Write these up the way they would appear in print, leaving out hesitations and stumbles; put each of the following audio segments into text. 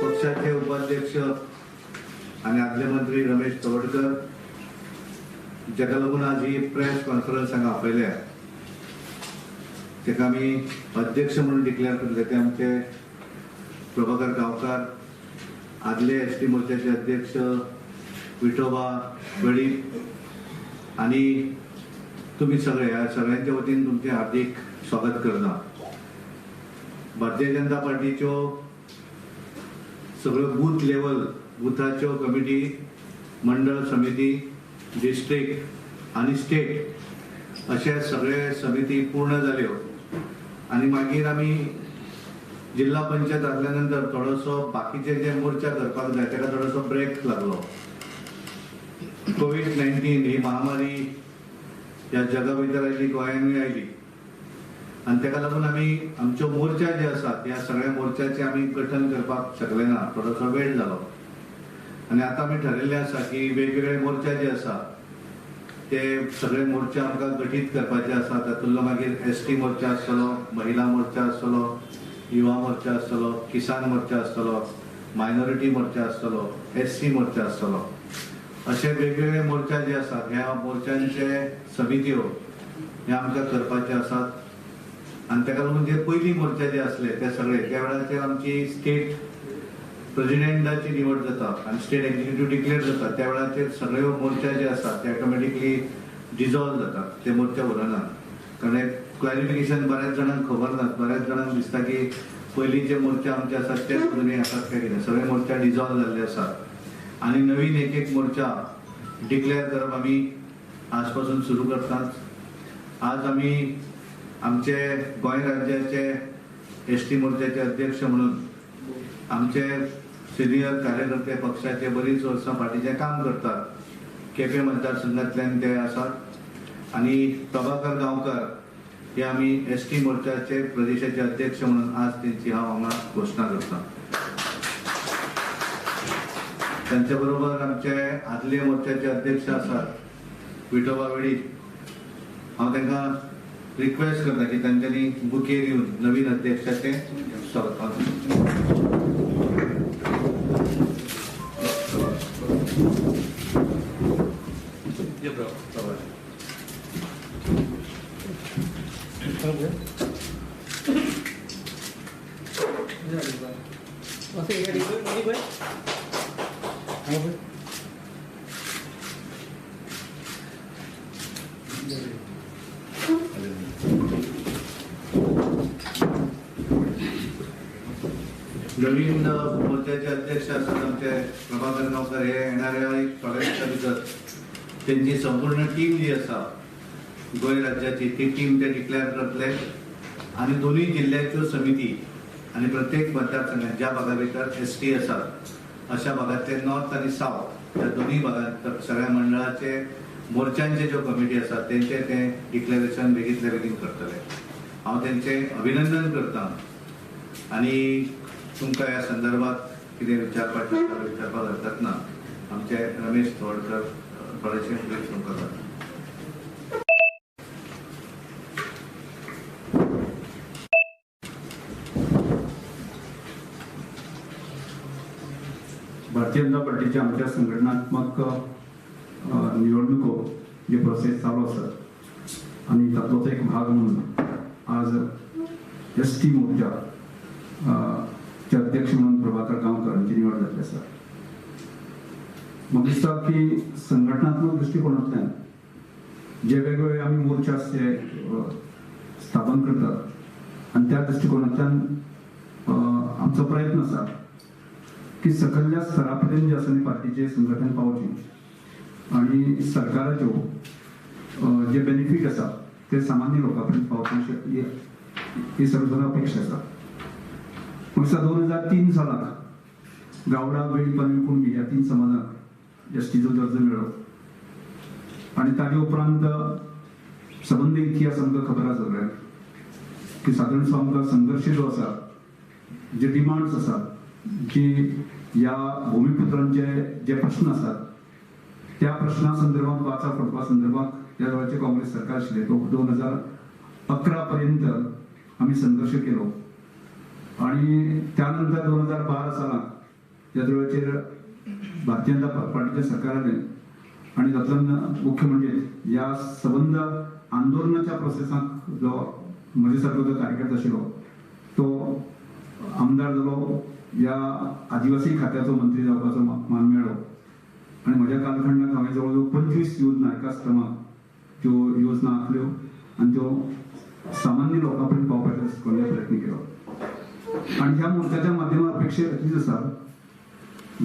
पक्षाचे उपाध्यक्ष आणि आदले मंत्री रमेश तवडकर जाका लागून आज ही प्रेस कॉन्फरन्स हांगा आपयल्या ताका आमी अध्यक्ष म्हणून डिक्लेअर करले ते आमचे प्रभाकर गांवकार, आदले एसटी मोर्चाचे अध्यक्ष विठोबा वेळीप आणि तुम्ही सगळे ह्या सगळ्यांच्या वतीन तुमचे हार्दिक स्वागत करता। भारतीय जनता पार्टीच्यो सगळ्यो बूथ लेवल बुथाच्यो कमिटी, मंडळ समिती, डिस्ट्रिक्ट आणि स्टेट अशा सगळे समिती पूर्ण जाल्यो आणि मागीर आमी जिल्हा पंचायत आसल्यानंतर थोडोसो बाकीचे जे मोर्चा करपाक जाय ताका थोडोसो ब्रेक लागलो। कोविड-19 ही महामारी ह्या जगा भितर आयली, गोंयांतूय आयली आणि ताका लागून आमी आमच्यो मोर्चा जे आसात ह्या सगळ्या मोर्चाचे आमी गठन करपाक शकले ना, थोडोसो वेळ जालो आणि आता आमी ठरयल्लें आसा की वेगवेगळे मोर्चा जे आसा ते सगळे मोर्चा आमकां गठीत करपाचे आसा। तातूंतलो मागीर एसटी मोर्चा आसतलो, महिला मोर्चा आसतलो, युवा मोर्चा आसतलो, किसान मोर्चा आसतलो, मायनॉरिटी मोर्चा आसतलो, एससी मोर्चा आसतलो, असे वेगवेगळे मोर्चा जे आसात ह्या मोर्चांचे समित्यो हे आमकां करपाचे आसात आणि ताका लागून जे पयलीं मोर्चा जे आसले ते सगळे त्या वेळाचेर आमची स्टेट प्रेसिडेंटाची निवड जाता आणि स्टेट एक्झिक्युटिव्ह डिक्लेअर जाता त्या वेळाचेर सगळ्यो मोर्चा जे आसात ते ऑटोमॅटिकली डिझॉल्व जातात, ते मोर्चा उरनात। कारण क्लॅरिफिकेशन बऱ्याच जाणांक खबर ना, बऱ्याच जाणांक दिसता की पयलींचे मोर्चा आमचे आसात तेच अजुनूय आसात काय कितें, सगळे मोर्चा डिझॉल्व जाल्ले आसात आणि नवीन एक मोर्चा डिक्लेअर करप आमी आजपासून सुरू करतात। आज आमी आमचे गोंय राज्याचे एसटी मोर्चाचे अध्यक्ष म्हणून आमचे सिनियर कार्यकर्ते पक्षाचे बरीच वर्सां फाटीचे काम करतात, केपें मतदारसंघांतल्यान ते आसात आणि प्रभाकर गांवकार हे आमी एसटी मोर्चाचे प्रदेशाचे अध्यक्ष म्हणून आज त्यांची हांव हांगा घोशणा करता। त्यांच्या बरोबर आमचे आदले मोर्चाचे अध्यक्ष आसात विठोबा वेळीप, हांव तांकां रिक्वेस्ट करता की तांच्यांनी बुके घेवन नवीन अध्यक्षाचे स्वागत नवीन मोर्चाचे अध्यक्ष असतात आमचे प्रभाकर गांवकर हे येणाऱ्या थोड्या दिवसां भितर त्यांची संपूर्ण टीम जी आसा गोंय राज्याची ती टीम ते डिक्लेअर करतले आणि दोन्ही जिल्ह्याच्यो समिती आणि प्रत्येक मतदारसंघात ज्या भागा भितर एसटी आसात अशा भागातले नॉर्थ आणि साऊथ त्या दोन्ही भागात सगळ्या मंडळाचे मोर्चांचे ज्यो कमिटी आसात तेंचे ते डिक्लेरेशन बेगीतल्या बेगीन करतले। हांव तेंचे अभिनंदन करता आणि तुमकां ह्या संदर्भात कितें विचारपाक हरकत ना। आमचे रमेश तवडकर थोडेशे उलयत तुमकां जाता। भारतीय जनता पार्टीच्या आमच्या संघटनात्मक निवडणुको जे प्रोसेस चालू आसात आणि तातूंतलो एक भाग म्हणून आज एसटी मोर्चा चे अध्यक्ष म्हणून प्रभाकर गांवकर यांची निवड जाल्ली आसा। म्हाका दिसता की संघटनात्मक दृश्टिकोनांतल्यान जे वेगवेगळे आमी मोर्चा स्थापन करतात आणि त्या दृश्टिकोनांतल्यान आमचो प्रयत्न आसा की सकयल्या स्तरा पर्यंत जे आसा न्ही पार्टीचे संघटन पावचें आणि सरकाराच्यो जे बेनिफीट आसा ते सामान्य लोकां पर्यंत पावचें ही सगळ्यांची अपेक्षा आसा। 2003 सालाक गावडा वेळीपानी कुणबी ह्या 3 समाजाक एसटीचो दर्जो मेळ्ळो आणि ताजे उपरांत सबंद इतिहास आमकां खबर आसा सगळ्यांक की सादारणसो आमकां संघर्श जो आसा, जे डिमांड्स आसात, जी ह्या भूमिपुत्रांचे जे प्रश्न आसात त्या प्रश्ना संदर्भात वाचा पडपा संदर्भात ज्या वेळाचेर काँग्रेस सरकार आशिल्लें तो 2011 पर्यंत आम्ही संघर्ष केलो आणि त्यानंतर 2012 सालात ह्या वेळाचेर भारतीय जनता पार्टीच्या सरकाराने आणि तातूंत मुख्य म्हणजे या संबंध आंदोलनाच्या प्रोसेसाक जो म्हजे सारको जो कार्यकर्तो आशिल्लो तो आमदार जालो या आदिवासी खात्याचो मंत्री जावपाचो मान मेळ्ळो आणि म्हज्या कालखंडात हांवें जवळ जवळ 25 योजना एकाच क्रमांक त्यो योजना आंखल्यो आणि त्यो सामान्य लोकां पर्यंत पावपाचो दृश्टिकोनाचो प्रयत्न केलो आणि ह्या मोर्चाच्या माध्यमात अपेक्षा अशीच आसा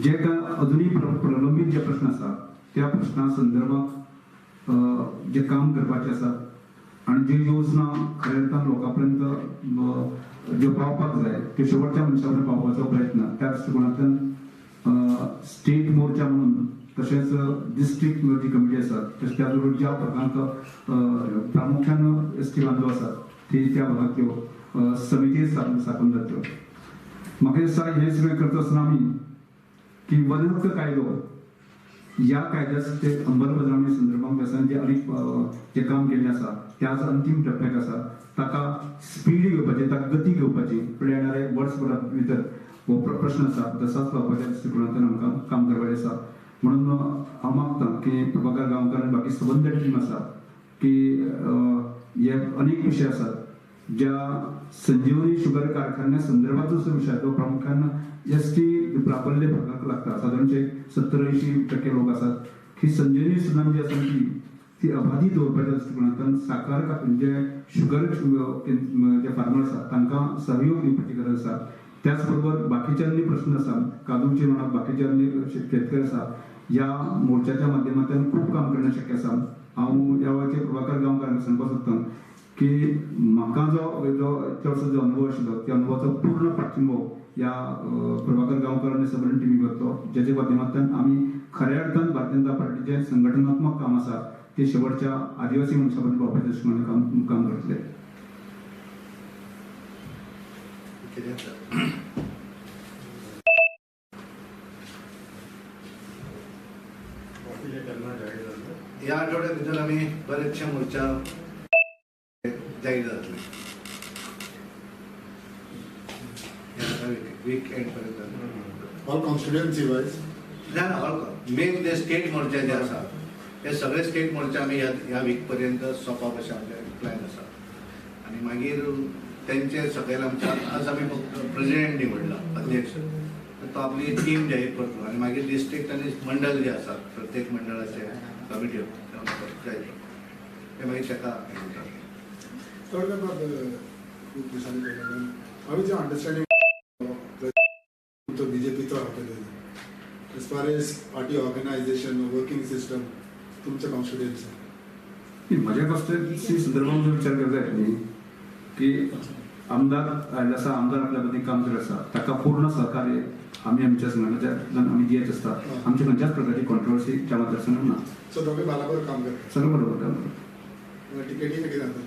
जे काय अजूनही प्रलंबित जे प्रश्न आसा त्या प्रश्ना संदर्भात जे काम करपाचे आसा आणि जी योजना खऱ्या अर्थान लोकां पर्यंत ज्यो पावपाक जाय त्यो शेवटच्या मनशा पर्यंत पावपाचो प्रयत्न त्या दृश्टिकोनांतल्यान स्टेट मोर्चा म्हणून तशेंच डिस्ट्रिक्ट जी कमिटी आसा तशेंच त्या बरोबर ज्या भागांक प्रामुख्यान एसटी बांधव आसा त्या भागांतल्यो समिती स्थापन जातल्यो म्हाका दिसता हे सगळें करता आसतना आमी की वन हक्क कायदो या कायद्याचे अंमलबजावणी संदर्भात आसा जे अनेक जे काम केल्लें आसा ते आज अंतिम टप्प्याक आसा ताका स्पीड घेवपाची ताका गती घेवपाची फुडें येणारे वर्सभरा भितर हो प्रश्न आसा तसाच पावपाच्या दृश्टिकोनांतल्यान आमकां काम करपाचें आसा म्हणून हांव मागतां की प्रभाकर गांवकार आनी बाकी सबंद टीम आसा की हे अनेक विशय आसात ज्या संजीवनी शुगर कारखान्या संदर्भातलो जो विशय तो प्रामुख्यान एसटी प्राबल्य भागाक लागता सादारणचे 70-80% लोक आसात ही संजीवनी सुदान जी आसा ती अबाधित दवरपाच्या दृश्टिकोनांतल्यान साकार म्हणजे शुगर जे फार्मर आसात तांकां सहयोग दिवपाची गरज आसा त्याच बरोबर बाकीच्यांनी प्रश्न आसा काजूचे म्हणा बाकीच्यांनी शेतकरी आसा या मोर्चाच्या माध्यमांतल्यान खूप काम करणे शक्य आसा हांव ह्या वेळाचेर प्रभाकर गांवकारांक सांगपाक सोदतां की म्हाका जो अनुभव आशिल्लो त्या अनुभवाचो पूर्ण पाठिंबो या प्रभाकर गांवकार आनी सबंद टिमी करतो जेच्या माध्यमांतल्यान आमी खऱ्या अर्थान भारतीय जनता पार्टीचे संघटनात्मक काम आसा ते शेवटच्या आदिवासी मनशा पर्यंत पावपाच्या दृश्टिकोनान काम करतले. या आठवड्यात भितर आम्ही बरेचशे मोर्चा जाहीर जातले वीकेंड पर्यंत ऑल कॉन्स्टिट्युएन्सी वायज ना मेन जे स्टेट मोर्चा जे आसा हे सगळे स्टेट मोर्चा आमी ह्या वीक पर्यंत सोंपप अशें आमचें प्लॅन आसा आनी मागीर तेंचे सकयल आमच्या आज आमी प्रेसिडेंट निवडला अध्यक्ष तो आपली टीम जाहीर करतलो आनी मागीर डिस्ट्रिक्ट आनी मंडळ जे आसात प्रत्येक मंडळाचे कमिट्यो जाहीर ते मागीर ताका थोडक्यात खूप दिसांनी केलं हांवें जे अंडरस्टँडिंग बीजेपीचो as far as party organization working system तुमच्या कॉन्स्टिट्युएन्सी म्हज्या कॉन्स्टिट्युएन्सी संदर्भात जो विचार करता न्ही की आमदार आयला आसा आमदार आपल्या बद्दल काम करत आसा ताका पूर्ण सहकार्य आमी आमच्या संघटनाच्या आमी दियत आसता आमच्या खंयच्याच प्रकारची कॉन्ट्रोवर्सी त्या मतदारसंघात ना सो दोघे बाराबर काम करतात सगळं बरोबर टिकेटी किती जातात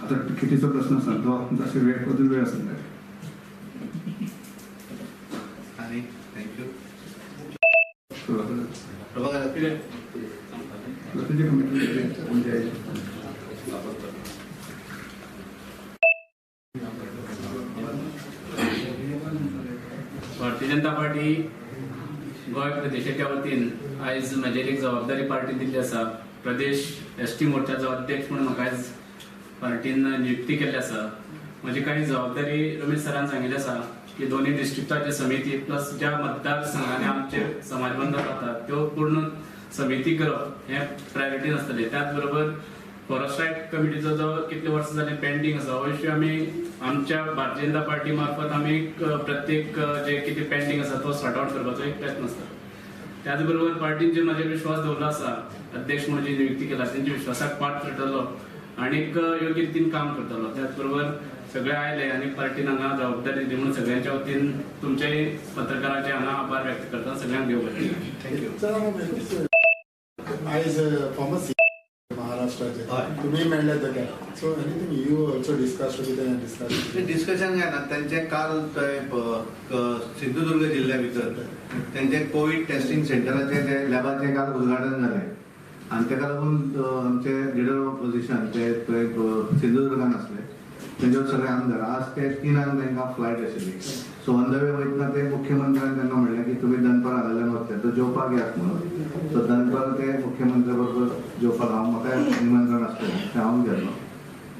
आता तिकीटीचो प्रश्न आसा तो जशें वेळ आसता आनी थँक्यू प्रभाकर भारतीय जनता पार्टी गोय प्रदेशाच्या वतीन आयज म्हजेर एक जबाबदारी पार्टी दिल्ली आसा. प्रदेश एसटी मोर्चाचो अध्यक्ष म्हणून म्हाका आयज पार्टीन नियुक्ती केल्ली आसा. म्हजी काही जबाबदारी रमेश सरान सांगिल्ली आसा की दोन्ही डिस्ट्रिक्टाचे समिती प्लस ज्या मतदारसंघांनी आमचे समाज बांधव रावतात त्यो पूर्ण समिती करप हे प्रायोरिटीन आसतले. त्याच बरोबर फॉरेस्ट रायट कमिटीचो जो कितले वर्स जाले पेंडिंग आसा हो इश्यू आमी आमच्या भारतीय जनता पार्टी मार्फत आमी प्रत्येक जे कितें पेंडिंग आसा तो सॉर्ट आउट करपाचो एक प्रयत्न आसता. त्याच बरोबर पार्टीन जे म्हाजेर विश्वास दवरलो आसा अध्यक्ष म्हणून जी नियुक्ती केला तेंच्या विश्वासाक पाठ करतलो आनीक योग्य रितीन काम करतलो. त्याच बरोबर सगळे आयले आणि पार्टीन हांगा जबाबदारी दिली म्हणून सगळ्यांच्या वतीन तुमच्याही पत्रकारांचे हांगा आभार व्यक्त करता. सगळ्यांक देव बरें. थँक्यू. आयज फॉर्मर महाराष्ट्राचे तुम्ही मेळ्ळे ताका so anything you also discuss कितें डिस्कस डिस्कशन काय ना त्यांचे काल सिंधुदुर्ग जिल्ह्या भितर त्यांचे कोविड टेस्टिंग सेंटराचे ते लॅबाचे काल उद्घाटन झाले आणि ताका लागून आमचे लिडर ऑपोजिशन ते सिंधुदुर्गान असले त्यांच्यावर सगळे आमदार आज ते 3 तांकां फ्लायट आशिल्ली सो ऑन द वे वयतना ते मुख्यमंत्र्यान त्यांना म्हणले की तो जेवपाक येयात म्हणून. सो दनपार ते मुख्यमंत्री बरोबर जेवपाक म्हाका निमंत्रण आसलें तें हांव गेल्लो.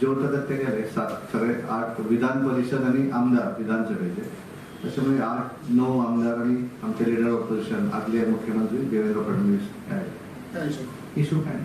जेवतकच ते गेले सगळे 8 विधान परिषद आणि आमदार विधानसभेचे अशे म्हणजे 8-9 आमदार आणि आमचे लिडर ऑपोजिशन आदले मुख्यमंत्री देवेंद्र फडणवीस काय हिशोब? इशू काय